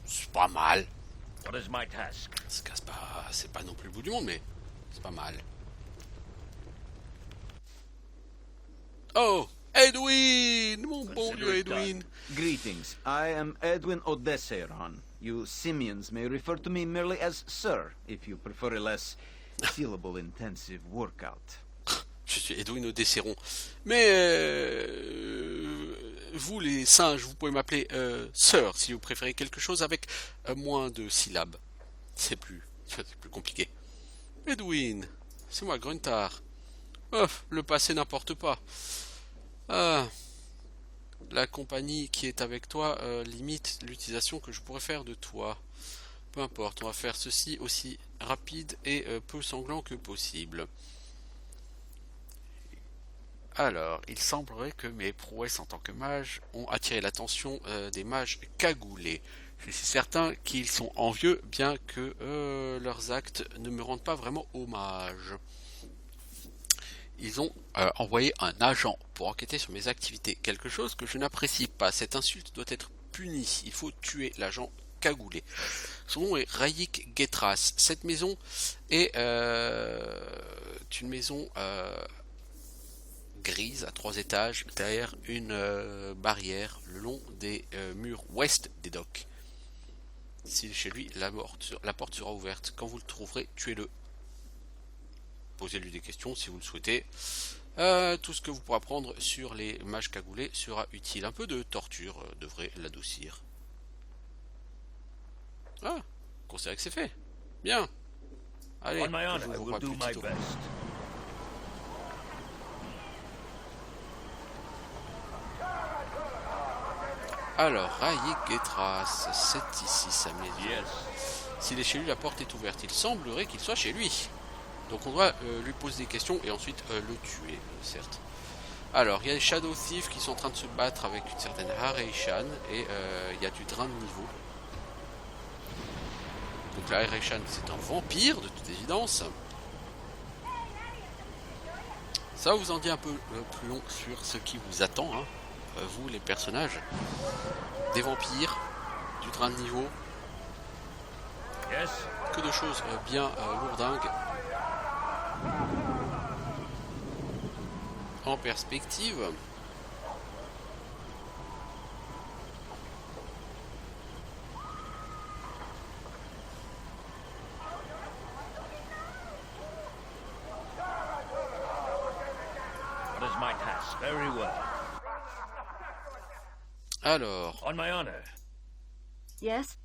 C'est pas mal. What is my task? C'est pas non plus le bout du monde, mais c'est pas mal. Oh, Edwin, mon bon vieux Edwin. Greetings. I am Edwin Odesseron. You Simians may refer to me merely as Sir, if you prefer a less syllable intensive workout. Je suis Edwin Odesseron. Mais vous les singes, vous pouvez m'appeler Sir si vous préférez quelque chose avec moins de syllabes. C'est plus compliqué. Edwin, c'est moi Gruntar. Oh, le passé n'importe pas. Ah, la compagnie qui est avec toi limite l'utilisation que je pourrais faire de toi. Peu importe, on va faire ceci aussi rapide et peu sanglant que possible. Alors, il semblerait que mes prouesses en tant que mage ont attiré l'attention des mages cagoulés. Je suis certain qu'ils sont envieux, bien que leurs actes ne me rendent pas vraiment hommage. Ils ont envoyé un agent pour enquêter sur mes activités, quelque chose que je n'apprécie pas. Cette insulte doit être punie. Il faut tuer l'agent cagoulé. Son nom est Rayik Getras. Cette maison est une maison grise à 3 étages derrière une barrière le long des murs ouest des docks. S'il est chez lui, la porte sera ouverte. Quand vous le trouverez, tuez-le. Posez-lui des questions si vous le souhaitez. Tout ce que vous pourrez apprendre sur les mages cagoulés sera utile. Un peu de torture devrait l'adoucir. Ah, considérez que c'est fait. Bien. Allez, On my honor, je I vous will vois do plus my tôt. best. Alors, Rayik Getras, c'est ici sa maison. S'il est chez lui, la porte est ouverte. Il semblerait qu'il soit chez lui. Donc on doit lui poser des questions et ensuite le tuer, certes. Alors, il y a les Shadow Thieves qui sont en train de se battre avec une certaine Hareishan et il y a du drain de niveau. Donc la Hareishan, c'est un vampire de toute évidence. Ça vous en dit un peu plus long sur ce qui vous attend, hein, vous les personnages. Des vampires, du drain de niveau. Yes. Que de choses bien lourdingues. En perspective. What is my task? Very well. Alors. On my honor. Yes?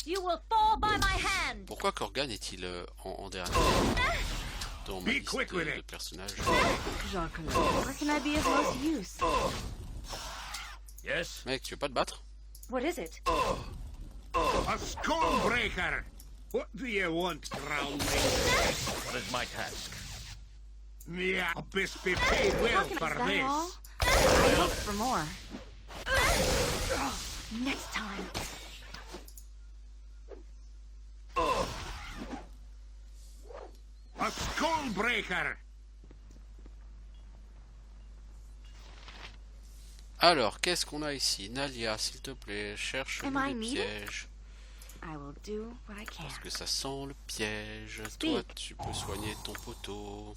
You will fall by my hand. Pourquoi Korgan est-il en dernier dans ma liste de personnages? Where can I be of most use? Yes? Mec, tu veux pas te battre? What is it? A Stonebreaker! What do you want, groundling? What is my task? Me abyss be paid well for Is that this. all? I hope for more. Next time. A Stonebreaker! Alors, qu'est-ce qu'on a ici? Nalia, s'il te plaît, cherche Am I le needed? piège. I will do what I can. Parce que ça sent le piège. Speak. Toi, tu peux soigner ton poteau.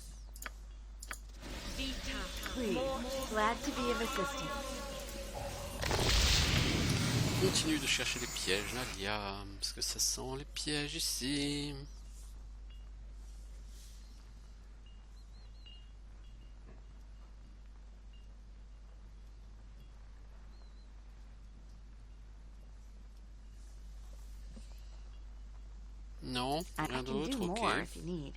Please. Glad to be of assistance. Continue de chercher les pièges, Nalia. Parce que ça sent les pièges ici. Non, I rien can do d'autre, ok. more if you need.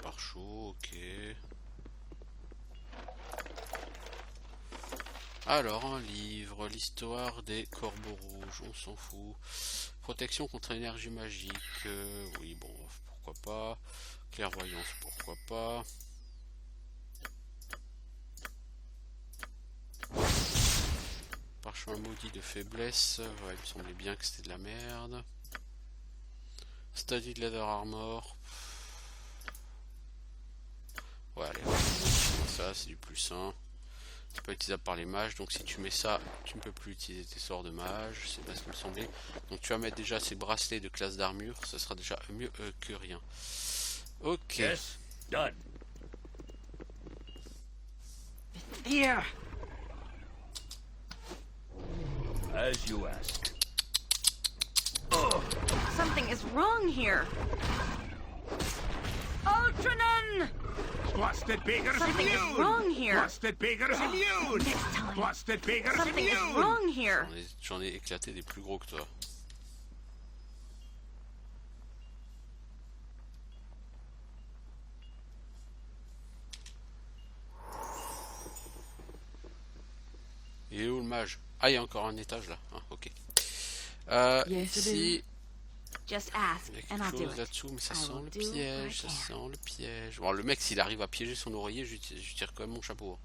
Par chaud, ok. Alors, un livre, l'histoire des corbeaux rouges, on s'en fout. Protection contre énergie magique, oui, bon, pourquoi pas. Clairvoyance, pourquoi pas. Parchemin maudit de faiblesse, ouais, il me semblait bien que c'était de la merde. Study de Leather Armor. Ouais, allez, ça c'est du plus 1. C'est pas utilisable par les mages, donc si tu mets ça, tu ne peux plus utiliser tes sorts de mage, c'est pas ce qui me semblait. Donc tu vas mettre déjà ces bracelets de classe d'armure, ça sera déjà mieux que rien. Ok. Yes, done. Here. As you ask. Something is wrong here. Ultranen! Blasted beggars Something is immune! wrong here. Blasted beggars immune! Next time. Blasted beggars Something is immune! wrong here. J'en ai éclaté des plus gros que toi. Et où le mage? Ah, il y a encore un étage là. Ah, ok. Yes, ici, Just ask il y a and quelque I'll do chose it. là-dessous, mais ça I sent will le do what I piège. Ça can. sent le piège. Bon, le mec, s'il arrive à piéger son oreiller, je tire quand même mon chapeau.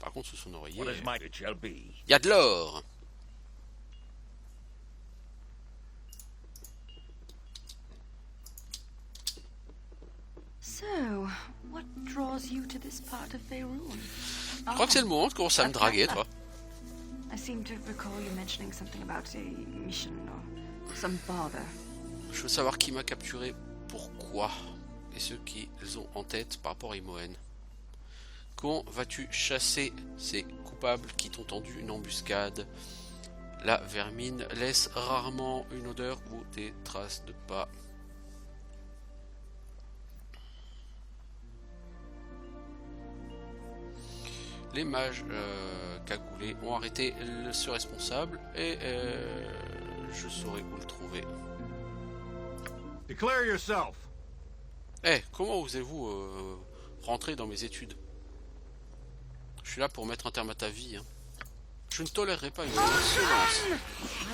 Par contre, sous son oreiller, What is my it shall be. il y a de l'or. So, what draws you to this part of Faerun? Je crois que c'est le moment de commencer à me draguer, toi. I seem to recall you mentioning something about a mission or some bother. Je veux savoir qui m'a capturé, pourquoi, et ce qu'ils ont en tête par rapport à Imoen. Comment vas-tu chasser ces coupables qui t'ont tendu une embuscade? La vermine laisse rarement une odeur ou des traces de pas. Les mages cagoulés ont arrêté ce responsable et je saurai où le trouver. Declare yourself. Eh, comment osez-vous rentrer dans mes études? Je suis là pour mettre un terme à ta vie. Hein. Je ne tolérerai pas une insolence.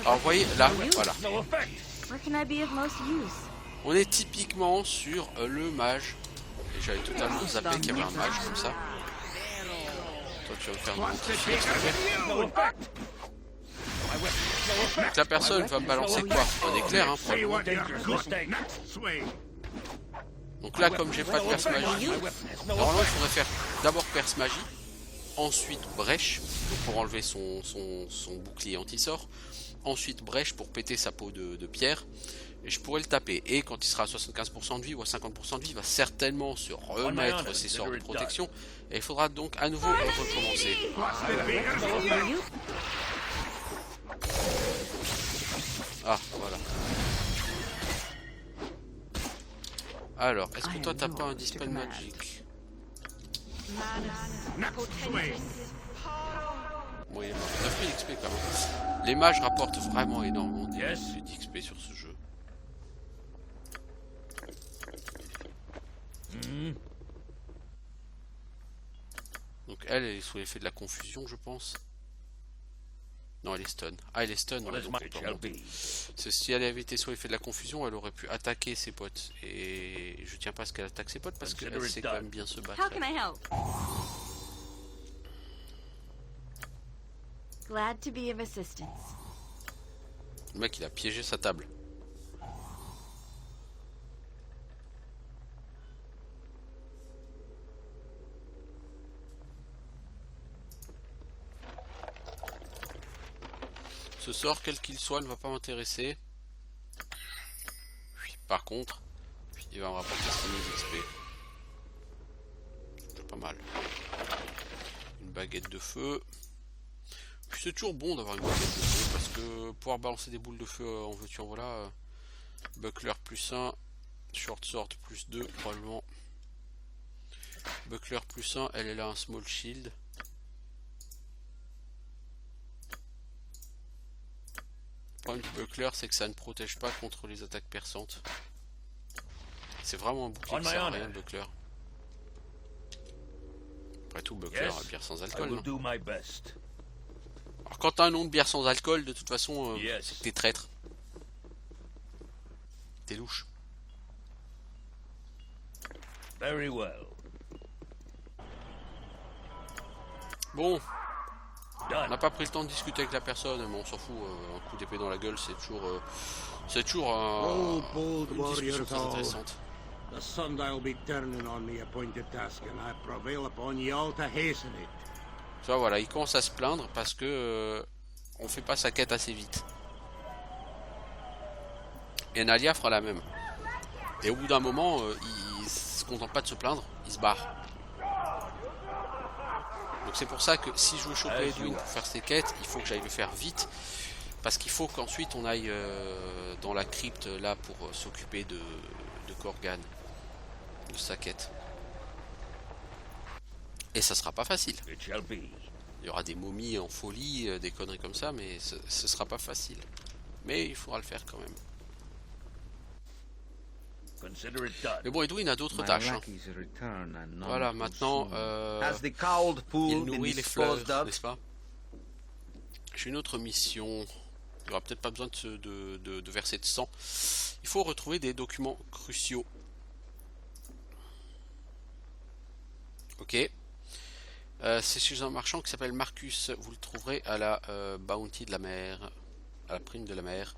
Alors, vous voyez, là, voilà. Where can I be of most use? On est typiquement sur le mage. Et j'avais totalement zappé qu'il y avait un mage comme ça. Toi, tu vas me faire de Donc la personne va me balancer quoi? Un éclair, hein, probablement. Donc là, comme j'ai pas de perce magie, normalement il faudrait faire d'abord perce magie, ensuite brèche pour enlever son bouclier anti-sort, ensuite brèche pour péter sa peau de pierre, et je pourrais le taper. Et quand il sera à 75% de vie ou à 50% de vie, il va certainement se remettre ses sorts de protection, et il faudra donc à nouveau recommencer. Ah, voilà. Alors, est-ce que toi t'as pas un Dispel Magic? Bon, il est mort. 9000 XP quand même. Les mages rapportent vraiment énormément d'XP sur ce jeu. Donc elle est sous l'effet de la confusion, je pense. Non, elle est stun. Ah, elle est stun. Ouais, donc si elle avait été sous l'effet de la confusion, elle aurait pu attaquer ses potes. Et je tiens pas à ce qu'elle attaque ses potes parce qu'elle sait quand même bien se battre. How can I help? Glad to be of assistance. Le mec, il a piégé sa table. Ce sort, quel qu'il soit, ne va pas m'intéresser. Par contre, il va me rapporter 5000 XP. C'est pas mal. Une baguette de feu. C'est toujours bon d'avoir une baguette de feu parce que pouvoir balancer des boules de feu en veux-tu en voilà. Buckler plus 1, short sword plus 2 probablement. Buckler plus 1, elle est là un small shield. problème du buckler, c'est que ça ne protège pas contre les attaques perçantes. C'est vraiment un bouclier qui sert à rien, le buckler. Après tout, buckler, bière sans alcool, non? Alors quand t'as un nom de bière sans alcool, de toute façon, c'est que t'es traître. T'es louche. Very well. Bon. On n'a pas pris le temps de discuter avec la personne, mais on s'en fout. Un coup d'épée dans la gueule, c'est toujours une discussion très intéressante. The sundial be turning on the appointed task, and I prevail upon ye all to hasten it. Tu vois, voilà, il commence à se plaindre parce que on fait pas sa quête assez vite. Et Nalia fera la même. Et au bout d'un moment, il se contente pas de se plaindre, il se barre. Donc c'est pour ça que si je veux choper Edwin pour faire ses quêtes, il faut que j'aille le faire vite. Parce qu'il faut qu'ensuite on aille dans la crypte là pour s'occuper de Corgan. De sa quête. Et ça sera pas facile. Il y aura des momies en folie, des conneries comme ça, mais ce sera pas facile. Mais il faudra le faire quand même. Mais bon, Edwin a d'autres tâches. Hein. Voilà, maintenant, il nourrit les fleurs, n'est-ce pas? J'ai une autre mission. Il n'y aura peut-être pas besoin de verser de sang. Il faut retrouver des documents cruciaux. Ok. C'est chez un marchand qui s'appelle Marcus. Vous le trouverez à la bounty de la mer. À la prime de la mer.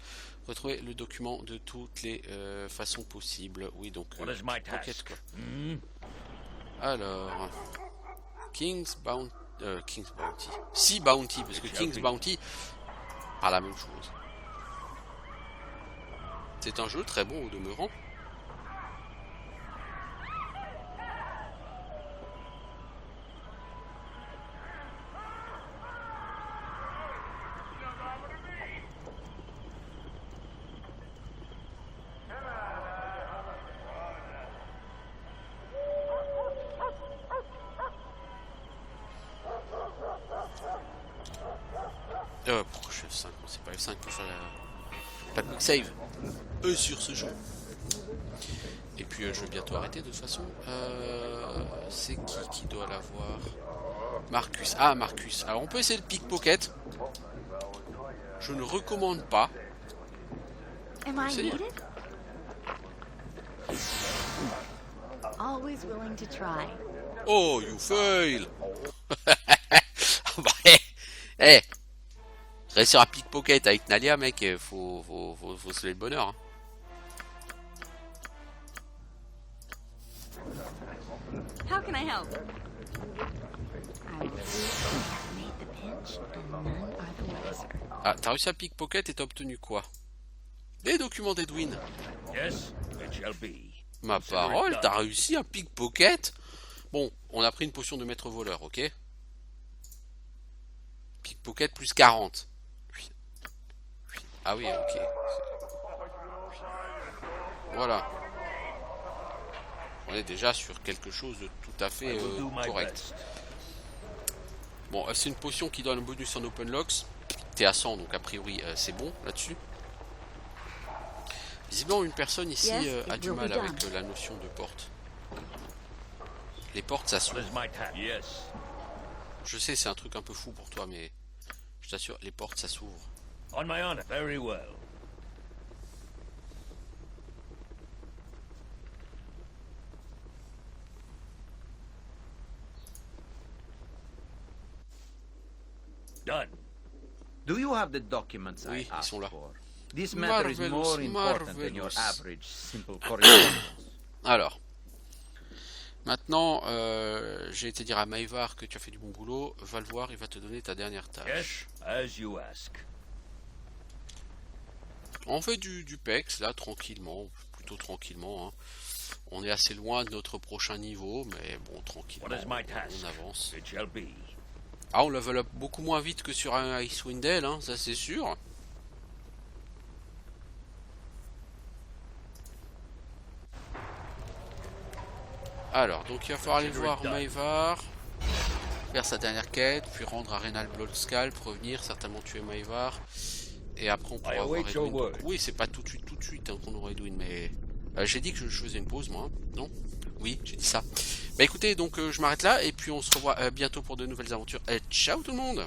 Retrouvez le document de toutes les façons possibles. Oui, donc enquête quoi. Alors, King's Bounty. Sea Bounty, parce que King's Bounty, pas la même chose. C'est un jeu très bon au demeurant. Pourquoi je suis F5? C'est pas F5 pour faire pas de quick save sur ce jeu. Et puis je vais bientôt arrêter de toute façon. C'est qui doit l'avoir? Marcus. Ah, Marcus. Alors on peut essayer le pickpocket. Je ne recommande pas. Oh, you fail. Hey, réussir à pickpocket avec Nalia, mec, faut se lever le bonheur. Hein. How can I help? Ah, t'as réussi à pickpocket et t'as obtenu quoi? Des documents d'Edwin. Ma parole, t'as réussi à pickpocket? Bon, on a pris une potion de maître voleur, ok? Pickpocket plus 40. Ah oui, ok. Voilà. On est déjà sur quelque chose de tout à fait correct. Bon, c'est une potion qui donne un bonus en open locks. T'es à 100, donc a priori c'est bon là-dessus. Visiblement, une personne ici a du mal avec la notion de porte. Les portes, ça s'ouvre. Je sais, c'est un truc un peu fou pour toi, mais je t'assure, les portes, ça s'ouvre. On my honor, very well. Done. Do you have the documents I asked sont là. For? This matter is more important than your average simple correspondence. Alors, maintenant, j'ai été dire à Maïvar que tu as fait du bon boulot. Va le voir, il va te donner ta dernière tâche. Yes, as you ask. On fait du PEX, là, tranquillement, plutôt tranquillement. Hein. On est assez loin de notre prochain niveau, mais bon, tranquillement, on avance. Ah, on level up beaucoup moins vite que sur un Icewind Dale, hein, ça c'est sûr. Alors, donc il va falloir aller voir Maïvar, faire sa dernière quête, puis rendre à Reynald Bloodscalp, revenir, certainement tuer Maïvar, et après on pourra voir Edwin. Oui, c'est pas tout de suite hein, qu'on aura Edwin, mais j'ai dit que je faisais une pause, moi, non? Oui, j'ai dit ça. Bah écoutez, donc je m'arrête là, et puis on se revoit bientôt pour de nouvelles aventures. Et ciao tout le monde!